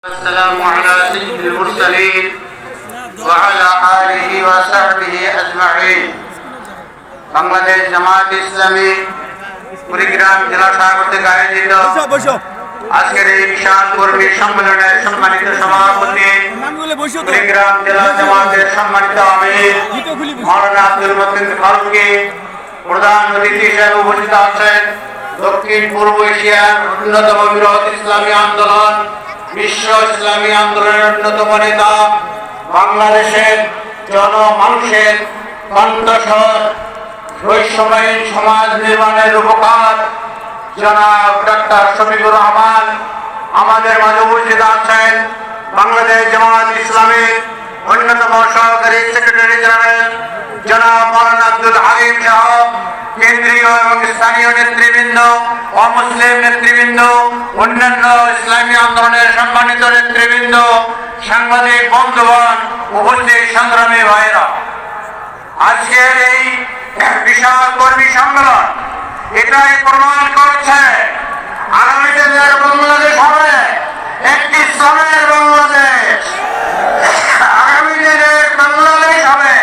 السلام على سيد المرسلين وعلى آله وصحبه أجمعين বাংলাদেশ জামাত ইসলামী কুড়িগ্রাম জেলা শাখা কর্তৃক আয়োজিত আজকের এই বিশাল কর্মী সম্মেলনের সম্মানিত সভাপতি কুড়িগ্রাম জেলা জামাতের সম্মানিত আমির মাওলানা আব্দুল মতিন ফারুকী, প্রধান অতিথি হিসেবে উপস্থিত আছেন দক্ষিণ পূর্ব এশিয়ার অন্যতম বৃহৎ ইসলামী আন্দোলন বিশ্ব ইসলামী আন্দোলনের অন্যতম নেতা, বাংলাদেশের জনমানুষের কণ্ঠস্বর, বৈষম্যহীন সমাজ নির্মাণের রূপকার জনাব ডক্টর শফিকুর রহমান আমাদের মাঝে উপস্থিত আছেন। বাংলাদেশ জামাত ইসলামীর অন্যতম সহকারী সেক্রেটারি জেনারেল জনাব মাওলানা আব্দুল হালিম সাহেব, কেন্দ্রীয় এবং স্থানীয় নেতৃবৃন্দ, অমুসলিম নেতৃবৃন্দ, অন্যান্য ইসলামী আন্দোলনের সম্মানিত নেতৃবৃন্দ, সাংবাদিক বন্ধুগণ, উপস্থিত সংগ্রামী ভাইরা, আজকের এই বিশাল কর্মী সম্মেলন এটাই প্রমাণ করছে আগামী দিনের বাংলাদেশ হবে একটি ইসলামের বাংলাদেশ, আগামী দিনের বাংলাদেশ হবে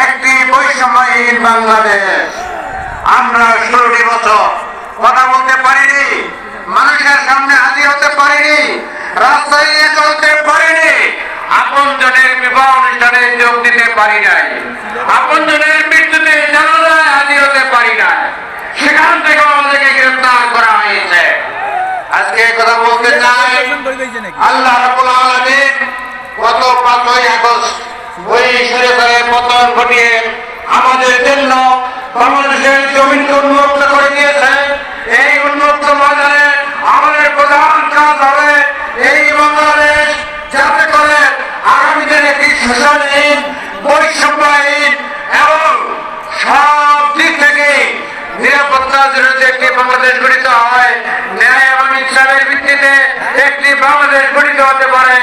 একটি বৈষম্যহীন বাংলাদেশ। আমরা 16টি বছর কথা বলতে পারিনি, মানুষের সামনে হাজির হতে পারিনি, রাস্তায় চলতে পারিনি, আপনজনের বিবাহ অনুষ্ঠানে যোগ দিতে পারি নাই, আপনজনের মৃত্যুতে জানাজায় হাজির হতে পারি নাই, সেখান থেকে আমাদেরকে গ্রেফতার করা হয়েছে। আজকে কথা বলতে চাই, আল্লাহ রাব্বুল আলামিন গত 5ই আগস্ট ওই শরীফের পতন ঘটিয়ে আমাদের জন্য বাংলাদেশের জমিনকে উন্মুক্ত করে দিয়েছে। এই উন্মুক্ত বাজারে আমাদের প্রধান কাজ হবে এই বাংলাদেশ যাতে করে আগামী দিনে একটি শোষণহীন, বৈষম্যহীন এবং সব দিক থেকে নিরাপত্তা জড়িত একটি বাংলাদেশ গঠিত হয়, ন্যায় এবং ইনসাফের ভিত্তিতে একটি বাংলাদেশ গঠিত হতে পারে।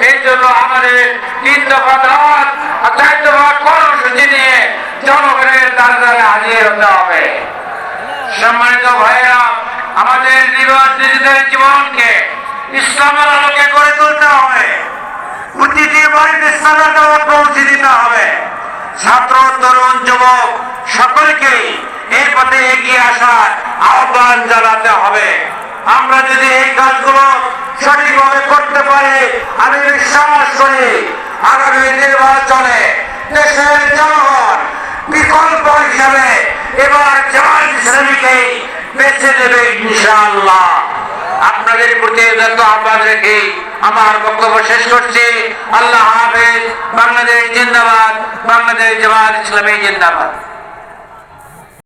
এই জন্য আমাদের 3 দফা দাওয়াত আর 4 দফা কর্মসূচি নিয়ে জনগণের দ্বারে হাজির হতে হবে। সম্মানিত ভাইরা, আমাদের নির্বাচিতদের জীবনকে ইসলামের আলোকে গড়ে তুলতে হবে, প্রতিটি বাড়িতে ইসলামের দাওয়াত পৌঁছে দিতে হবে। ছাত্র, তরুণ, যুবক সকলকেই এই পথে এগিয়ে আসার আহ্বান জানাতে হবে। আমরা যদি এই কাজগুলো সঠিকভাবে করতে পারি, আমি বিশ্বাস করি আগামী নির্বাচনে দেশের জনগণ বিকল্প হিসাবে এবার জামাত ইসলামীকেই বেছে দেবে ইনশাআল্লাহ। আপনাদের প্রতি যত আহ্বান রেখে আমার বক্তব্য শেষ করছি। আল্লাহ হাফেজ। বাংলাদেশ জিন্দাবাদ, বাংলাদেশ জামাত ইসলামী জিন্দাবাদ।